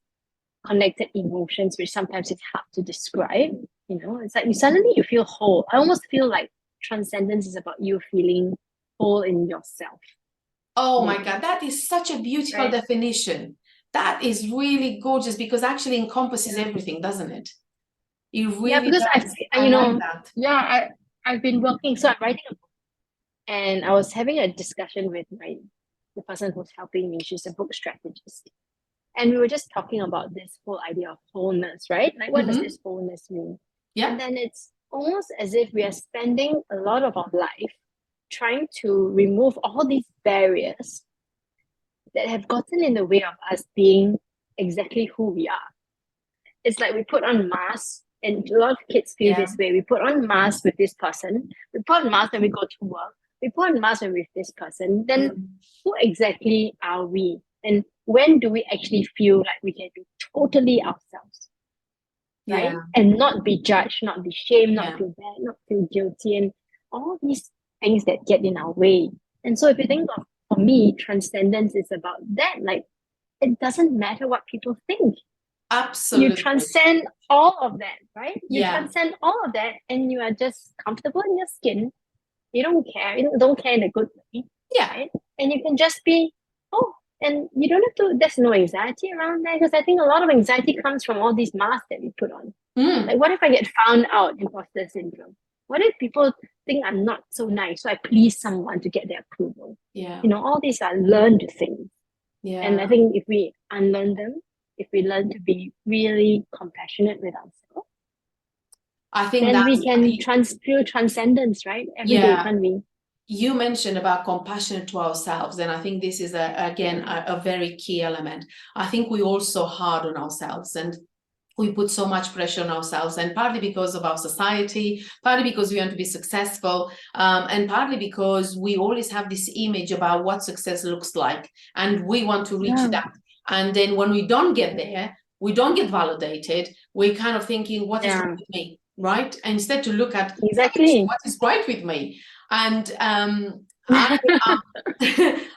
connected emotions, which sometimes it's hard to describe. You know, it's like you feel whole. I almost feel like transcendence is about you feeling whole in yourself. Oh my God, that is such a beautiful definition. That is really gorgeous, because actually encompasses everything, doesn't it? It really because does. I like that. I've been working, so I'm writing a book, and I was having a discussion with the person who's helping me. She's a book strategist. And we were just talking about this whole idea of wholeness, right? Like, what does this wholeness mean? And then it's almost as if we are spending a lot of our life trying to remove all these barriers that have gotten in the way of us being exactly who we are. It's like we put on masks, and a lot of kids feel this way. We put on masks with this person. We put on masks when we go to work. We put on masks when we're with this person. Then who exactly are we? And when do we actually feel like we can be totally ourselves? Right? And not be judged, not be shamed, not feel bad, not feel guilty, and all these things that get in our way. And so if you think of, for me, transcendence is about that. Like, it doesn't matter what people think. Absolutely. You transcend all of that, right? You transcend all of that, and you are just comfortable in your skin. You don't care. You don't care in a good way. Right? And you can just be, and you don't have to, there's no anxiety around that, because I think a lot of anxiety comes from all these masks that we put on. Like, what if I get found out, imposter syndrome? What if people think I'm not so nice, so I please someone to get their approval? You know, all these are learned things. And I think if we unlearn them, if we learn to be really compassionate with ourselves, I think then we can feel transcendence, right? Every day, can't we? You mentioned about compassion to ourselves, and I think this is a very key element. I think we also hard on ourselves, and we put so much pressure on ourselves, and partly because of our society, partly because we want to be successful, and partly because we always have this image about what success looks like, and we want to reach that. And then when we don't get there, we don't get validated, we're kind of thinking, what is wrong with me, right? Instead to look at Exactly. what is right with me. And I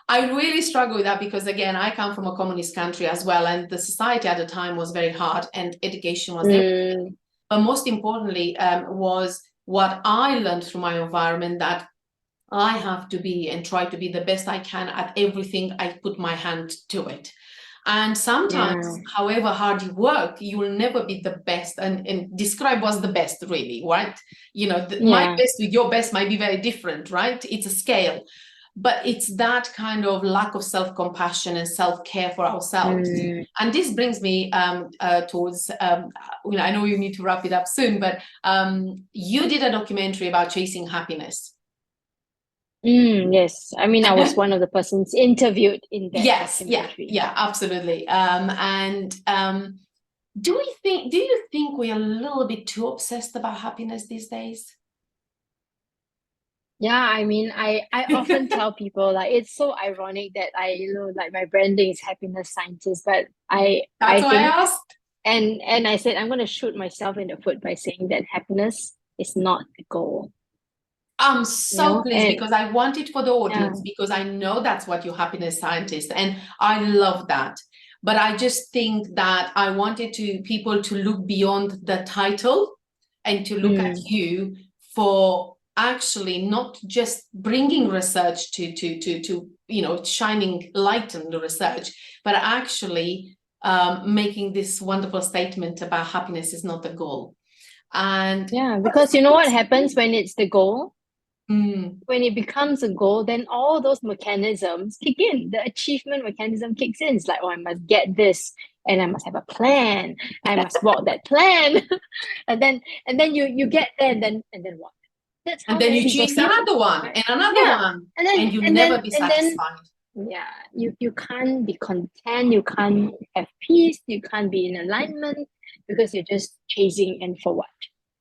I really struggle with that because, again, I come from a communist country as well, and the society at the time was very hard, and education was there. But most importantly, was what I learned through my environment, that I have to be and try to be the best I can at everything I put my hand to it. And sometimes, however hard you work, you will never be the best. And describe what's the best, really, right? You know, my best with your best might be very different, right? It's a scale. But it's that kind of lack of self-compassion and self-care for ourselves. And this brings me towards, you know, I know you need to wrap it up soon, but you did a documentary about chasing happiness. Yes, I mean, I was one of the persons interviewed in that documentary. Yeah, absolutely. Do you think we're a little bit too obsessed about happiness these days? Yeah, I mean, I often tell people, like, it's so ironic that like my branding is happiness scientist, but That's I why think, I asked. and I said I'm going to shoot myself in the foot by saying that happiness is not the goal. I'm so pleased, because I want it for the audience, because I know that's what your happiness scientist, and I love that. But I just think that I wanted people to look beyond the title and to look at you for actually not just bringing research to you know, shining light on the research, but actually making this wonderful statement about happiness is not the goal. And because you know what happens when it's the goal? When it becomes a goal, then all those mechanisms kick in. The achievement mechanism kicks in. It's like, oh, I must get this, and I must have a plan. I must walk that plan, and then you get there, and then what? That's how. And then you choose another one, right? And another one, and you never be satisfied. You can't be content. You can't have peace. You can't be in alignment, because you're just chasing, and for what?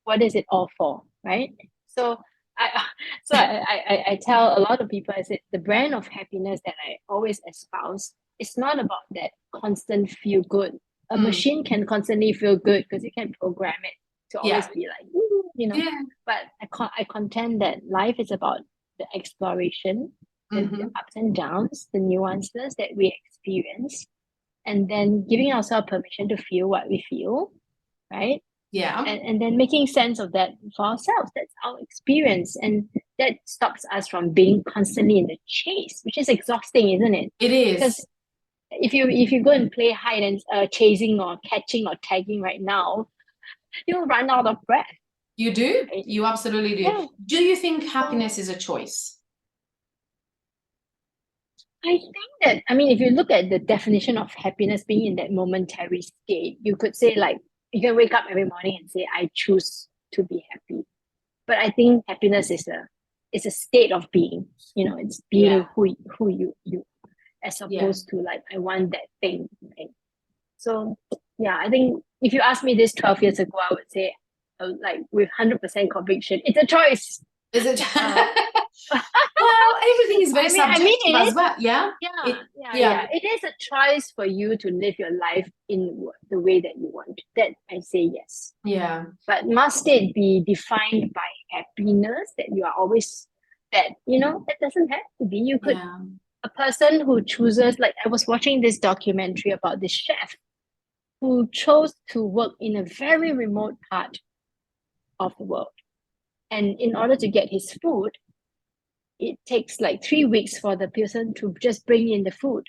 What is it all for, right? So I tell a lot of people, I said, the brand of happiness that I always espouse, it's not about that constant feel good. A machine can constantly feel good because you can program it to always be like, you know. But I contend that life is about the exploration, the ups and downs, the nuances that we experience, and then giving ourselves permission to feel what we feel, right? And then making sense of that for ourselves. That's our experience, and that stops us from being constantly in the chase, which is exhausting, isn't it? It is. Because if you go and play hide and chasing or catching or tagging right now, you'll run out of breath. You do. You absolutely do. Do you think happiness is a choice? I think that, I mean, if you look at the definition of happiness being in that momentary state, you could say, like, you can wake up every morning and say, I choose to be happy. But I think happiness is a state of being. You know, it's being who you as opposed to like, I want that thing. Right? So I think if you asked me this 12 years ago, I would say, like, with 100% conviction, it's a choice. Is it? Well, everything is very subjective as well. It is a choice for you to live your life in the way that you want. That I say yes. But must it be defined by happiness, that you are always that, you know, that doesn't have to be. You could a person who chooses, like, I was watching this documentary about this chef who chose to work in a very remote part of the world. And in order to get his food, it takes like 3 weeks for the person to just bring in the food.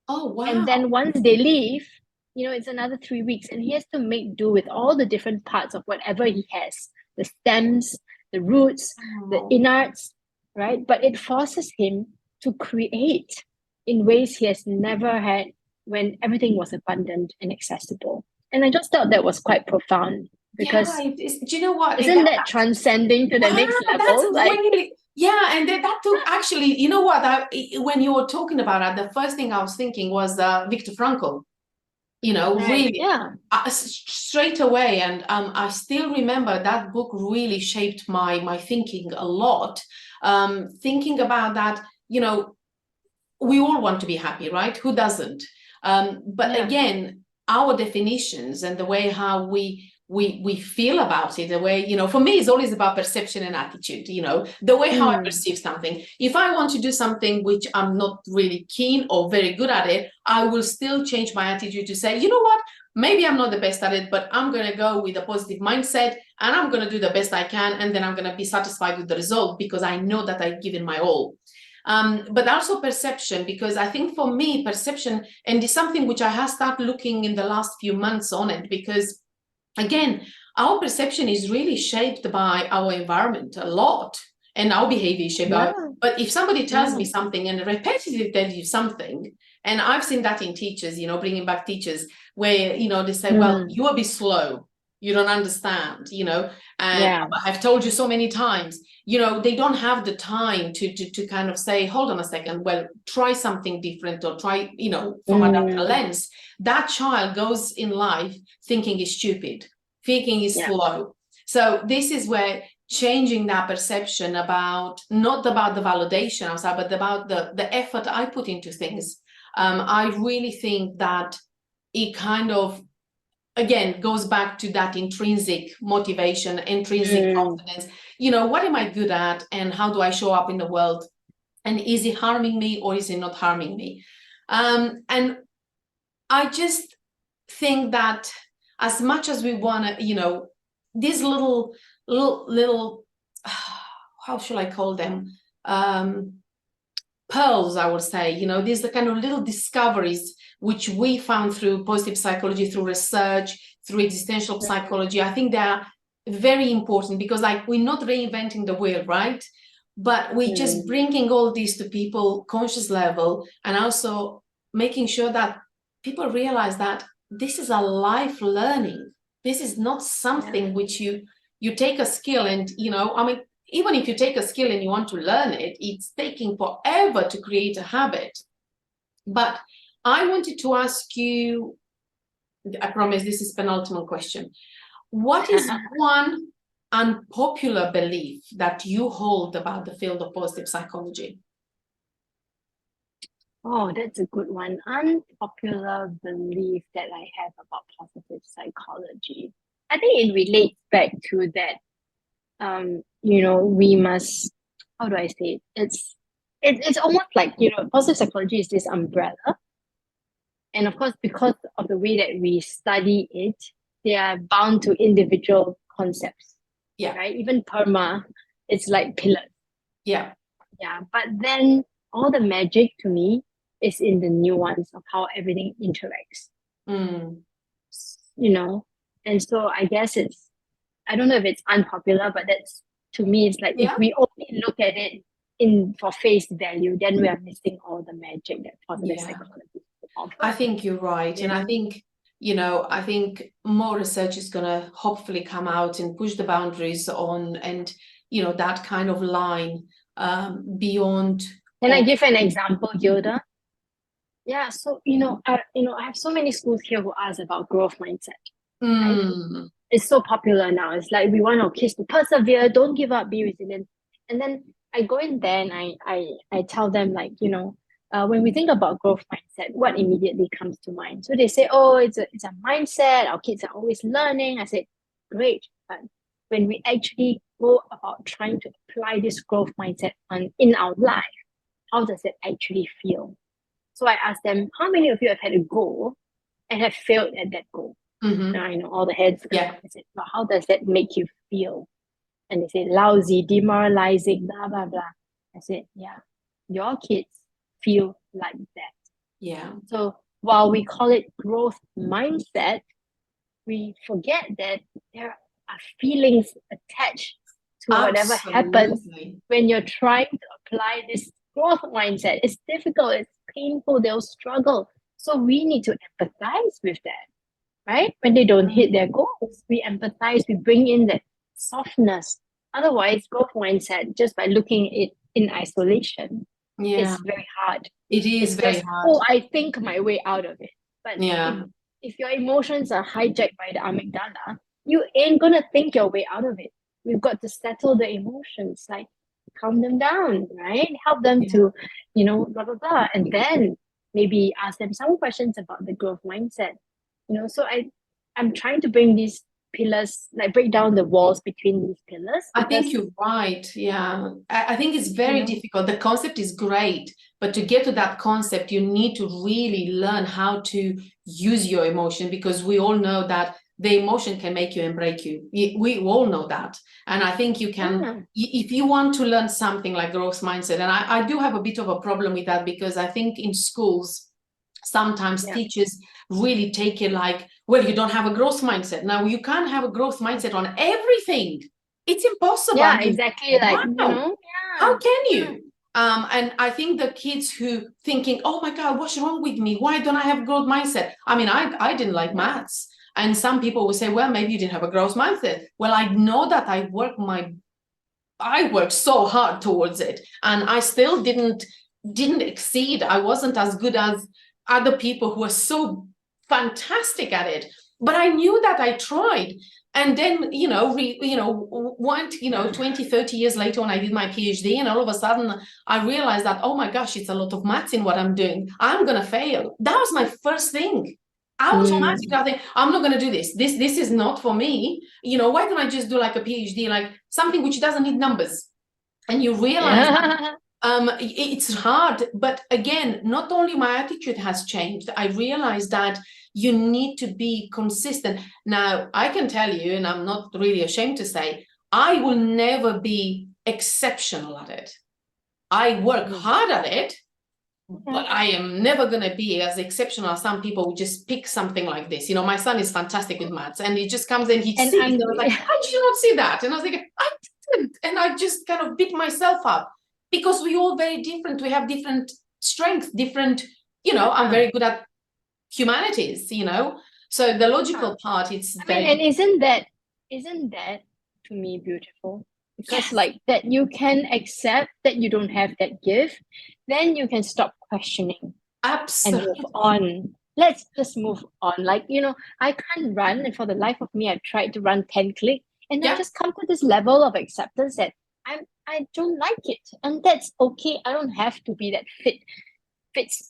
Oh, wow. And then once they leave, you know, it's another 3 weeks, and he has to make do with all the different parts of whatever he has, the stems, the roots, the innards, right? But it forces him to create in ways he has never had when everything was abundant and accessible. And I just thought that was quite profound, because do you know what? Isn't that transcending to the next level? That's really, and that took, actually, you know what? When you were talking about it, the first thing I was thinking was Viktor Frankl. You know, really, straight away. And I still remember that book really shaped my thinking a lot. Thinking about that, you know, we all want to be happy, right? Who doesn't? But again, our definitions and the way how we feel about it, the way, for me, it's always about perception and attitude, the way how I perceive something. If I want to do something which I'm not really keen or very good at it, I will still change my attitude to say, you know what, maybe I'm not the best at it, but I'm going to go with a positive mindset and I'm going to do the best I can. And then I'm going to be satisfied with the result because I know that I've given my all. But also perception, because I think for me, perception, and it's something which I have started looking in the last few months on it, because again, our perception is really shaped by our environment a lot, and our behavior is shaped by. But if somebody tells me something and repetitively tells you something, and I've seen that in teachers, bringing back teachers where, they say, well, you will be slow, you don't understand, and I've told you so many times, they don't have the time to kind of say, hold on a second, well, try something different, or try, from a lens. That child goes in life thinking he's stupid, thinking he's slow. So this is where changing that perception about, not about the validation outside, but about the effort I put into things. I really think that it kind of, again, goes back to that intrinsic motivation, intrinsic confidence. What am I good at and how do I show up in the world? And is it harming me or is it not harming me? And I just think that as much as we want to, these little, how should I call them? Pearls, I would say, these are kind of little discoveries which we found through positive psychology, through research, through existential psychology. I think they are very important because, like, we're not reinventing the wheel, right? But we're just bringing all this to people conscious level, and also making sure that people realize that this is a life learning. This is not something which you take a skill and, even if you take a skill and you want to learn it, it's taking forever to create a habit. But I wanted to ask you, I promise this is penultimate question. What is one unpopular belief that you hold about the field of positive psychology? Oh, that's a good one. Unpopular belief that I have about positive psychology. I think it relates back to that. We must, how do I say it? It's almost like, positive psychology is this umbrella. And of course, because of the way that we study it, they are bound to individual concepts. Yeah. Right? Even PERMA, it's like pillars. Yeah. Yeah. But then all the magic to me is in the nuance of how everything interacts. And so I guess I don't know if it's unpopular, but that's, to me, it's like, if we only look at it for face value, then we are missing all the magic that positive psychology offers. I think you're right. And I think, I think more research is going to hopefully come out and push the boundaries on, and, that kind of line beyond. Can I give an example, Gilda? Yeah, so, I have so many schools here who ask about growth mindset. Right? It's so popular now. It's like, we want our kids to persevere, don't give up, be resilient. And then I go in there and I tell them, like, when we think about growth mindset, what immediately comes to mind? So they say, oh, it's a mindset. Our kids are always learning. I said, great. But when we actually go about trying to apply this growth mindset in our life, how does it actually feel? So I asked them, how many of you have had a goal and have failed at that goal? Now I know all the heads. I said, well, how does that make you feel? And they say, lousy, demoralizing, blah, blah, blah. I said, yeah, your kids feel like that. Yeah. So while we call it growth mindset, we forget that there are feelings attached to whatever happens when you're trying to apply this growth mindset. It's difficult, it's painful, they'll struggle. So we need to empathize with that. Right? When they don't hit their goals, we empathize, we bring in that softness. Otherwise, growth mindset, just by looking at it in isolation, is very hard. It is very hard. Oh, I think my way out of it. But if your emotions are hijacked by the amygdala, you ain't gonna think your way out of it. We've got to settle the emotions, like calm them down, right? Help them to, blah, blah, blah. And then maybe ask them some questions about the growth mindset. So I'm trying to bring these pillars, like break down the walls between these pillars, I because think you're right. Yeah. I think it's very difficult. The concept is great, but to get to that concept, you need to really learn how to use your emotion, because we all know that the emotion can make you and break you. We all know that. And I think you can, if you want to learn something like growth mindset, and I do have a bit of a problem with that, because I think in schools, sometimes teachers really take it like, well, you don't have a growth mindset. Now, you can't have a growth mindset on everything. It's impossible. Yeah, I mean, exactly. Like, wow, how can you? And I think the kids who thinking, oh my God, what's wrong with me? Why don't I have growth mindset? I mean, I didn't like maths. And some people will say, well, maybe you didn't have a growth mindset. Well, I know that I worked so hard towards it, and I still didn't exceed. I wasn't as good as other people who are so fantastic at it, but I knew that I tried. And then, 20, 30 years later, when I did my PhD, and all of a sudden I realized that, oh my gosh, it's a lot of maths in what I'm doing. I'm going to fail. That was my first thing. Automatically, I think, I'm not going to do this. This is not for me. Why don't I just do like a PhD, like something which doesn't need numbers? And you realize that it's hard. But again, not only my attitude has changed, I realized that you need to be consistent. Now, I can tell you, and I'm not really ashamed to say, I will never be exceptional at it. I work hard at it, but I am never going to be as exceptional as some people who just pick something like this. My son is fantastic with maths, and he just comes and he sees, and I was like, how did you not see that? And I was like, I didn't. And I just kind of beat myself up, because we're all very different. We have different strengths, different, I'm very good at humanities, so the logical part, it's very. And isn't that to me beautiful? Because like that, you can accept that you don't have that gift, then you can stop questioning. Absolutely. And move on. Let's just move on. Like, I can't run, and for the life of me, I've tried to run 10 click, and I just come to this level of acceptance that I don't like it, and that's okay. I don't have to be that fit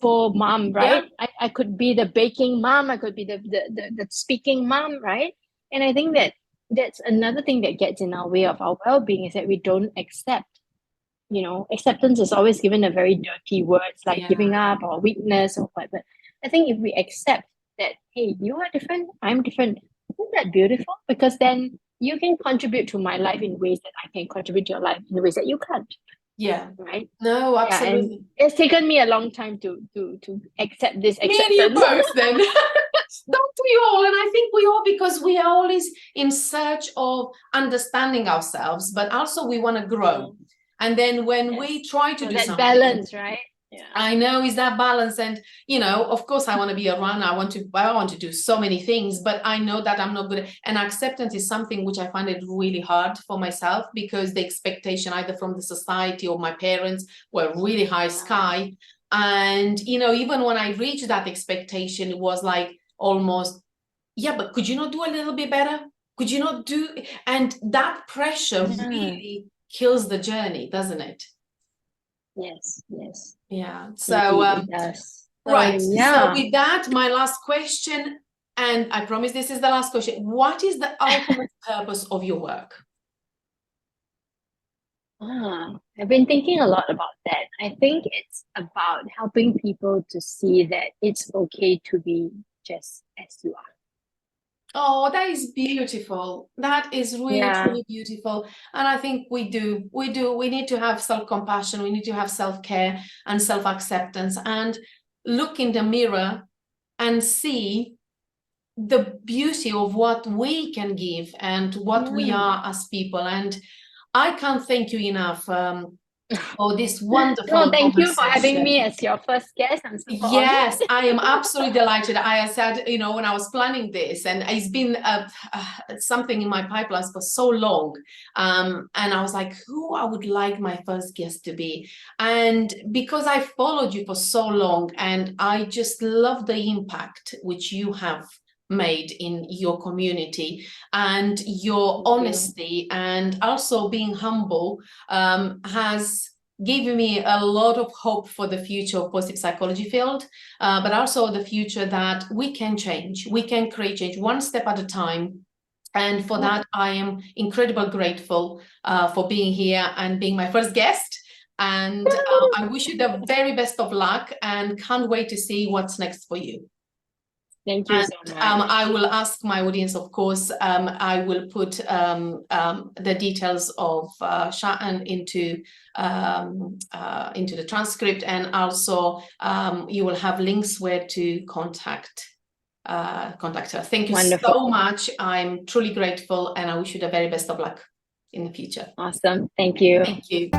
for mom, right? I could be the baking mom, I could be the speaking mom, right? And I think that's another thing that gets in our way of our well-being, is that we don't accept. Acceptance is always given a very dirty word. It's like giving up or weakness or what. But I think if we accept that, hey, you are different, I'm different, isn't that beautiful? Because then you can contribute to my life in ways that I can contribute to your life in ways that you can't. Yeah. Right. No, absolutely. And it's taken me a long time to accept this acceptance. Me and you both then. Don't we all? And I think we all, because we are always in search of understanding ourselves, but also we want to grow. And then when we try to do that something, balance, right? I know, is that balance. And of course I want to be a runner, I want to do so many things, but I know that I'm not good and acceptance is something which I find it really hard for myself, because the expectation either from the society or my parents were really high sky. And even when I reached that expectation, it was like almost, but could you not do a little bit better? Could you not do? And that pressure really kills the journey, doesn't it? Yes. Yeah. So right. So with that, my last question, and I promise this is the last question. What is the ultimate purpose of your work? I've been thinking a lot about that. I think it's about helping people to see that it's okay to be just as you are. Oh, that is beautiful. That is really, truly beautiful. And I think we need to have self-compassion. We need to have self-care and self-acceptance, and look in the mirror and see the beauty of what we can give and what we are as people. And I can't thank you enough for this wonderful thank you for having me as your first guest. I'm super honored. I am absolutely delighted. I said, when I was planning this, and it's been something in my pipelines for so long, and I was like, who I would like my first guest to be. And because I followed you for so long, and I just love the impact which you have made in your community, and your honesty and also being humble has giving me a lot of hope for the future of positive psychology field, but also the future that we can change, we can create change one step at a time. And for that, I am incredibly grateful for being here and being my first guest. And I wish you the very best of luck and can't wait to see what's next for you. Thank you so much. I will ask my audience, of course, I will put the details of Sha'an into the transcript, and also you will have links where to contact her. Thank you so much. I'm truly grateful, and I wish you the very best of luck in the future. Awesome. Thank you. Thank you.